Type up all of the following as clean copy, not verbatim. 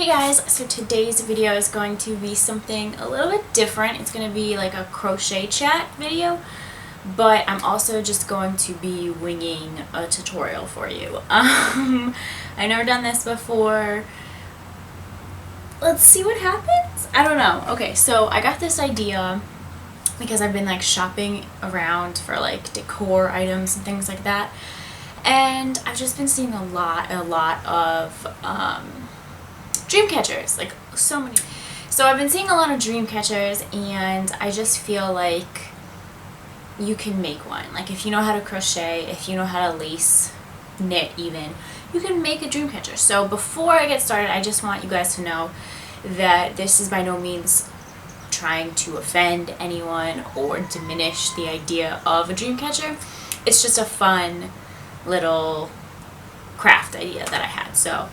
guys, so today's video is going to be something a little bit different. It's going to be like a crochet chat video, but I'm also just going to be winging a tutorial for you. I've never done this before. Let's see what happens. I don't know. Okay, so I got this idea because I've been like shopping around for like decor items and things like that, and I've just been seeing a lot of Dreamcatchers, like so many. So I've been seeing a lot of Dreamcatchers, and I just feel like you can make one. Like if you know how to crochet, if you know how to lace, knit even, you can make a Dreamcatcher. So before I get started, I just want you guys to know that this is by no means trying to offend anyone or diminish the idea of a Dreamcatcher. It's just a fun little craft idea that I had. So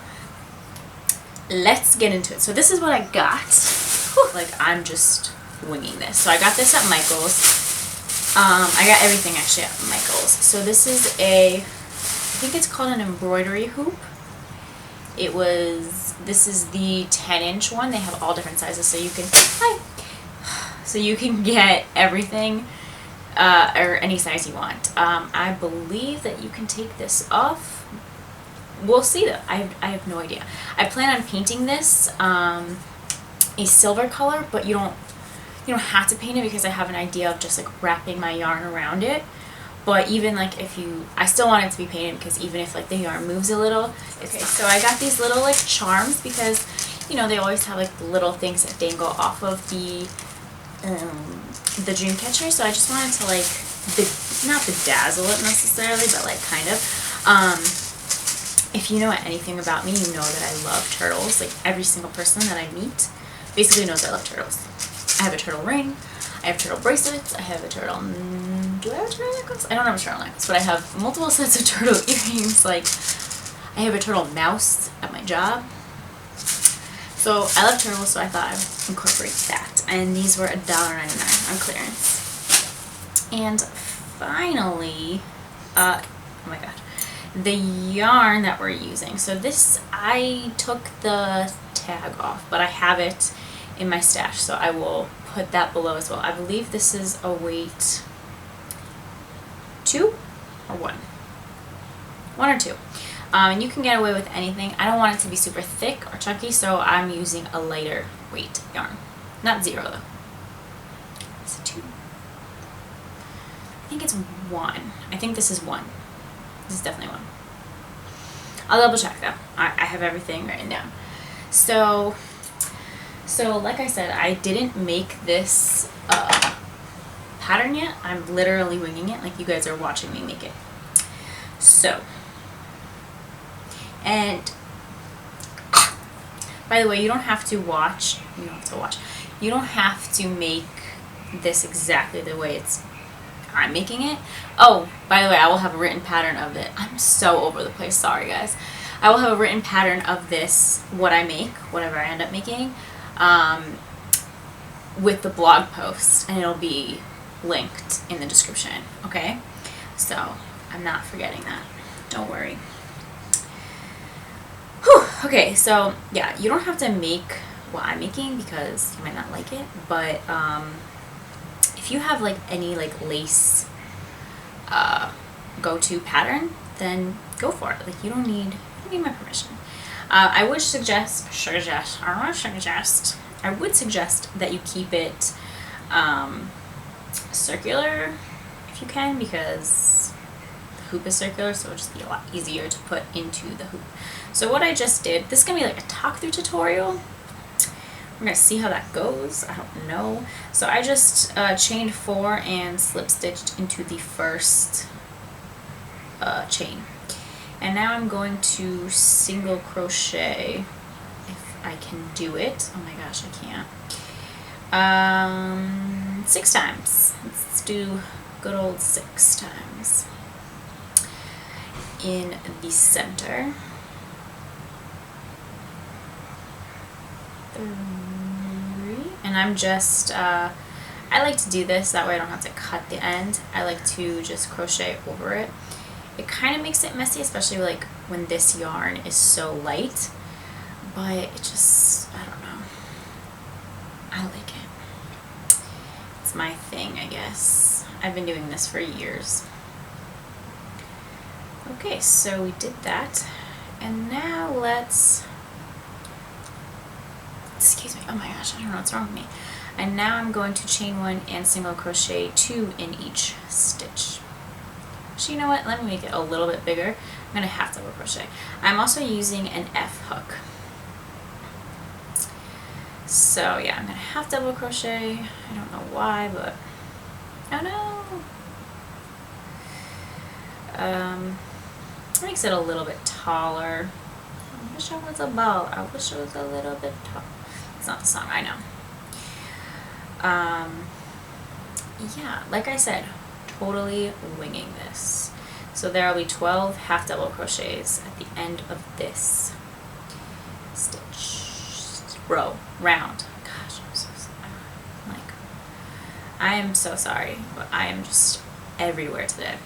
let's get into it. So this is what I got. Whew, like I'm just winging this. So I got this at Michael's. I got everything actually at Michael's. So this is I think it's called an embroidery hoop. This is the 10-inch one. They have all different sizes, so you can get everything or any size you want. I believe that you can take this off. We'll see though. I have no idea. I plan on painting this a silver color, but you don't have to paint it because I have an idea of just like wrapping my yarn around it. But even like I still want it to be painted, because even if like the yarn moves a little, okay. So I got these little like charms because they always have like the little things that dangle off of the Dreamcatcher. So I just wanted to like not bedazzle it necessarily, but like kind of. If you know anything about me, you know that I love turtles. Like every single person that I meet basically knows I love turtles. I have a turtle ring, I have turtle bracelets, I have a turtle, do I have a turtle necklace? I don't have a turtle necklace, but I have multiple sets of turtle earrings. Like I have a turtle mouse at my job. So I love turtles, so I thought I would incorporate that. And these were $1.99 on clearance. And finally, oh my god, the yarn that we're using. So this, I took the tag off, but I have it in my stash, so I will put that below as well. I believe this is a weight 2 or 1? 1 or 2. And you can get away with anything. I don't want it to be super thick or chunky, so I'm using a lighter weight yarn. Not 0 though. It's a 2. I think it's 1. I think this is 1. This is definitely 1. I'll double check though. I have everything written down. So like I said, I didn't make this pattern yet. I'm literally winging it, like you guys are watching me make it. So, and by the way, you don't have to watch. You don't have to watch. You don't have to make this exactly the way I'm making it. Oh, by the way, I will have a written pattern of it. I'm so over the place, sorry guys. I will have a written pattern of this, what I make, whatever I end up making, with the blog post, and it'll be linked in the description, okay? So, I'm not forgetting that. Don't worry. Whew, okay, so yeah, you don't have to make what I'm making because you might not like it, but if you have like any like lace go-to pattern, then go for it. Like you don't need my permission. I would suggest that you keep it circular if you can, because the hoop is circular, so it'll just be a lot easier to put into the hoop. So what I just did, this is gonna be like a talk-through tutorial. We're going to see how that goes. I don't know. So I just chained 4 and slip stitched into the first chain. And now I'm going to single crochet, if I can do it. Oh my gosh, I can't. 6 times. Let's do good old 6 times. In the center. 3. And I'm just, I like to do this, that way I don't have to cut the end. I like to just crochet over it. It kind of makes it messy, especially like when this yarn is so light, but it just, I don't know, I like it. It's my thing, I guess. I've been doing this for years. Okay, so we did that, and now let's, excuse me, oh my gosh, I don't know what's wrong with me. And now I'm going to chain 1 and single crochet 2 in each stitch. So you know what, let me make it a little bit bigger. I'm going to half double crochet. I'm also using an F hook. So yeah, I'm going to half double crochet. I don't know why, but, oh no. Makes it a little bit taller. I wish I was a ball. I wish it was a little bit tall. It's not the song, I know. Yeah, like I said, totally winging this. So there will be 12 half double crochets at the end of this stitch, round. Gosh, I'm so sorry. Like, I am so sorry, but I am just everywhere today.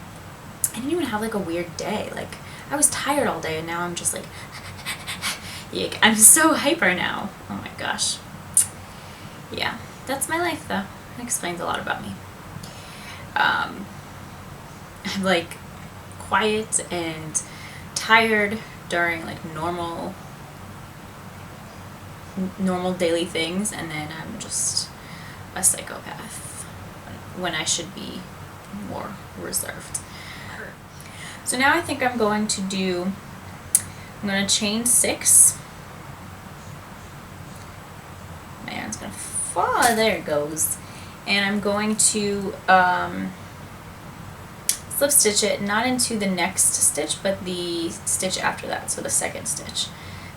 I didn't even have like a weird day. Like, I was tired all day and now I'm just like, I'm so hyper now. Oh my gosh. Yeah, that's my life though. It explains a lot about me. I'm like quiet and tired during like normal daily things, and then I'm just a psychopath when I should be more reserved. So now I think I'm going to chain 6. Man, it's gonna fall. There it goes. And I'm going to slip stitch it, not into the next stitch, but the stitch after that, so the second stitch.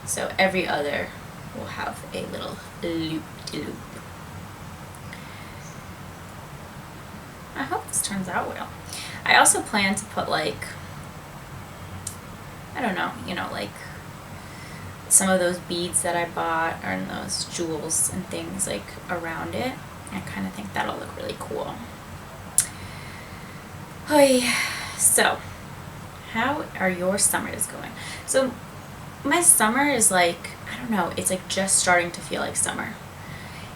So every other will have a little loop-de-loop. I hope this turns out well. I also plan to put like, I don't know, you know, like some of those beads that I bought, or those jewels and things like around it. I kind of think that'll look really cool. So, how are your summers going? So, my summer is like, I don't know, it's like just starting to feel like summer.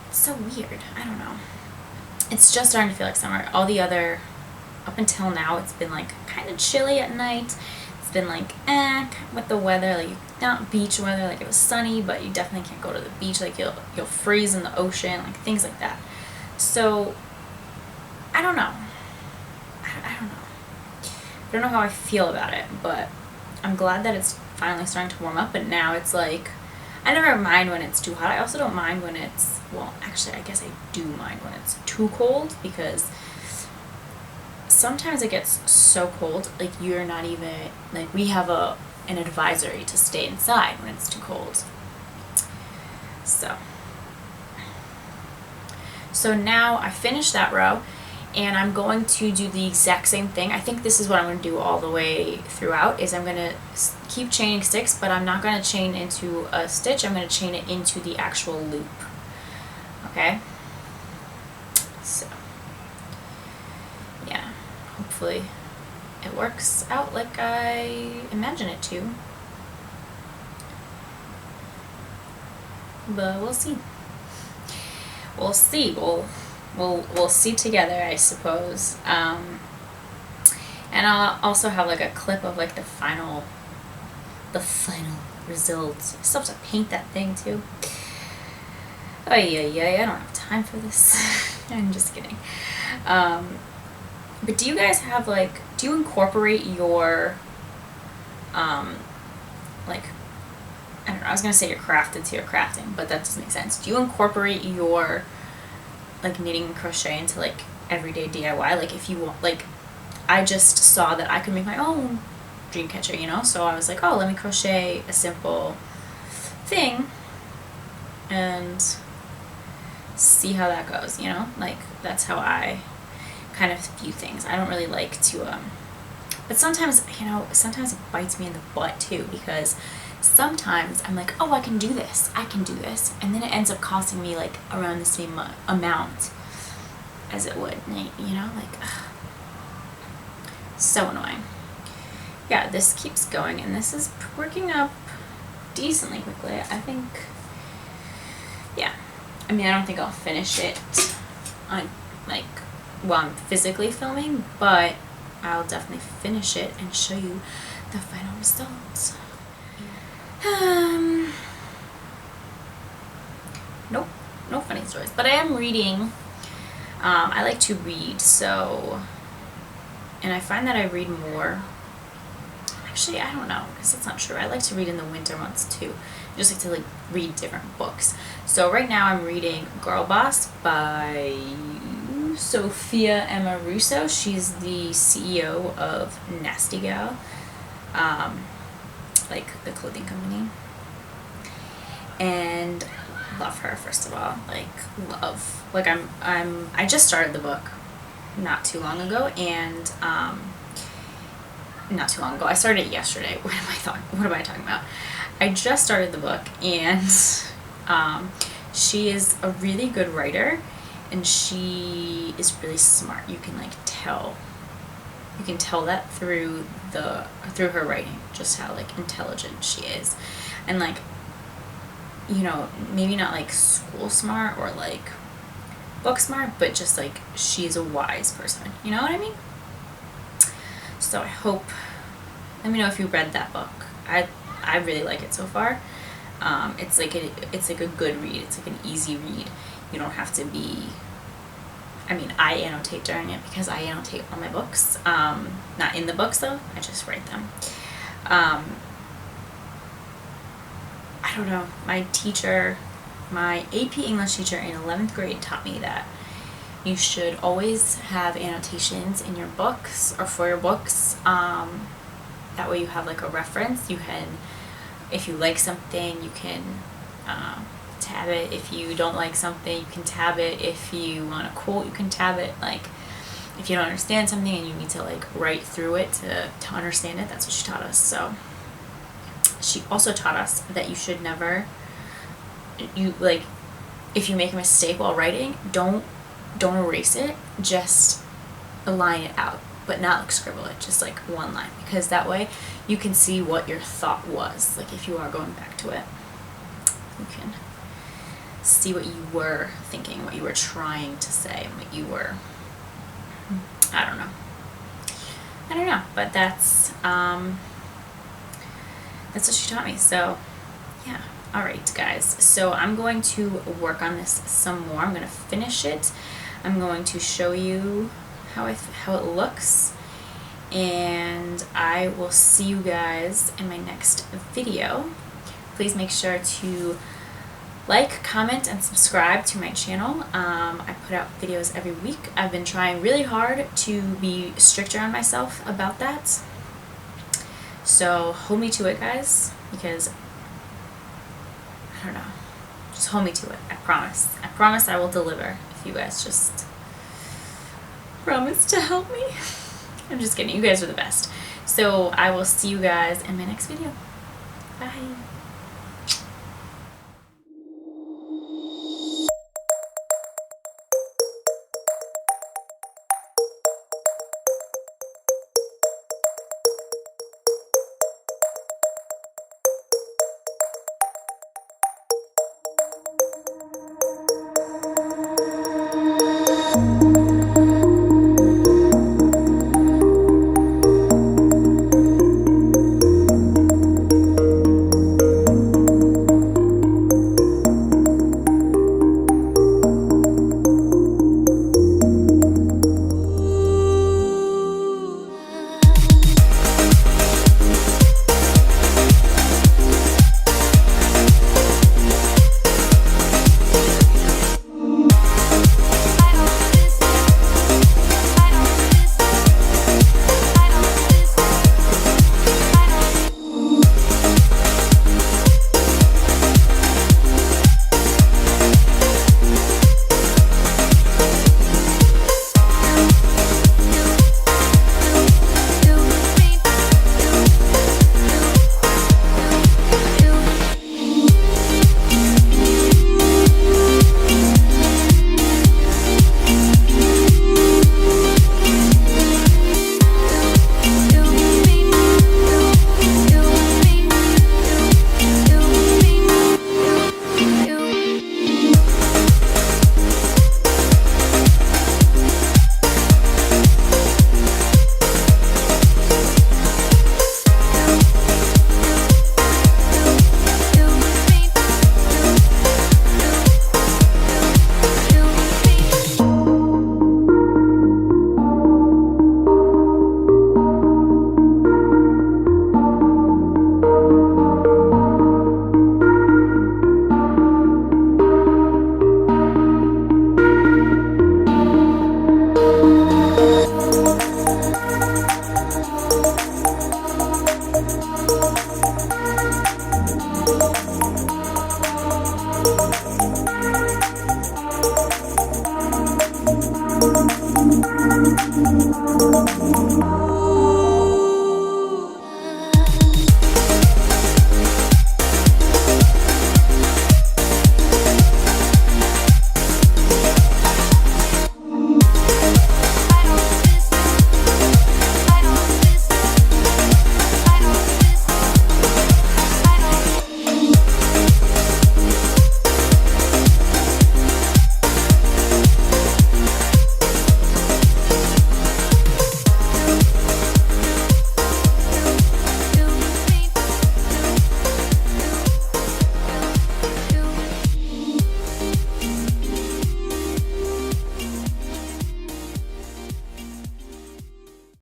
It's so weird, I don't know. It's just starting to feel like summer. All the other, up until now, it's been like kind of chilly at night. It's been like, with the weather, like not beach weather, like it was sunny, but you definitely can't go to the beach, like you'll freeze in the ocean, like things like that. So, I don't know. I don't know. I don't know how I feel about it, but I'm glad that it's finally starting to warm up, but now it's like, I never mind when it's too hot. I also don't mind when it's, well, actually, I guess I do mind when it's too cold, because sometimes it gets so cold, like you're not even, like we have an advisory to stay inside when it's too cold. So now I finished that row, and I'm going to do the exact same thing. I think this is what I'm going to do all the way throughout, is I'm going to keep chaining 6, but I'm not going to chain into a stitch. I'm going to chain it into the actual loop. Okay? So, yeah, hopefully it works out like I imagine it to. But we'll see. We'll see. We'll see together, I suppose. And I'll also have like a clip of like the final results. I still have to paint that thing too. Oh yeah, I don't have time for this. I'm just kidding. But do you guys have like, do you incorporate your like, I don't know, I was gonna say your craft into your crafting, but that doesn't make sense. Do you incorporate your like knitting and crochet into like everyday DIY? Like if you want, like I just saw that I could make my own Dreamcatcher, you know, so I was like, oh, let me crochet a simple thing and see how that goes, you know, like that's how I kind of view things. I don't really like to but sometimes, you know, sometimes it bites me in the butt too, because sometimes I'm like, oh, I can do this, and then it ends up costing me like around the same amount as it would, you know, like, ugh. So annoying. Yeah, this keeps going, and this is working up decently quickly. I think, yeah. I mean, I don't think I'll finish it on, like, while I'm physically filming, but I'll definitely finish it and show you the final results. Nope, no funny stories, but I am reading. I like to read, so, and I find that I read more. Actually, I don't know, because that's not true. I like to read in the winter months too. I just like to read different books. So right now I'm reading Girl Boss by Sophia Emma Russo. She's the CEO of Nasty Gal, like the clothing company. And love her, first of all. Love. I just started the book not too long ago, and not too long ago. I started it yesterday. What am I talking about? I just started the book, and she is a really good writer, and she is really smart. You can tell. You can tell that through her writing, just how intelligent she is, and maybe not school smart or book smart, but just she's a wise person. You know what I mean? So I hope, let me know if you read that book. I really like it so far. It's like a good read. It's like an easy read. You don't have to be, I mean, I annotate during it because I annotate all my books. Not in the books though, I just write them. I don't know, my AP English teacher in 11th grade taught me that you should always have annotations in your books or for your books. That way you have a reference. You can, if you like something, you can tab it. If you don't like something, you can tab it. If you want a quote, you can tab it. If you don't understand something and you need to write through it to understand it, that's what she taught us. So she also taught us that you should never, if you make a mistake while writing, don't erase it, just line it out, but not scribble it, just one line, because that way you can see what your thought was. If you are going back to it, you can see what you were thinking, what you were trying to say, what you were, I don't know, but that's what she taught me. So yeah. Alright guys, so I'm going to work on this some more. I'm going to finish it. I'm going to show you how it looks, and I will see you guys in my next video. Please make sure to like, comment, and subscribe to my channel. I put out videos every week. I've been trying really hard to be stricter on myself about that. So hold me to it, guys, because I don't know. Just hold me to it. I promise. I promise I will deliver if you guys just promise to help me. I'm just kidding. You guys are the best. So I will see you guys in my next video. Bye.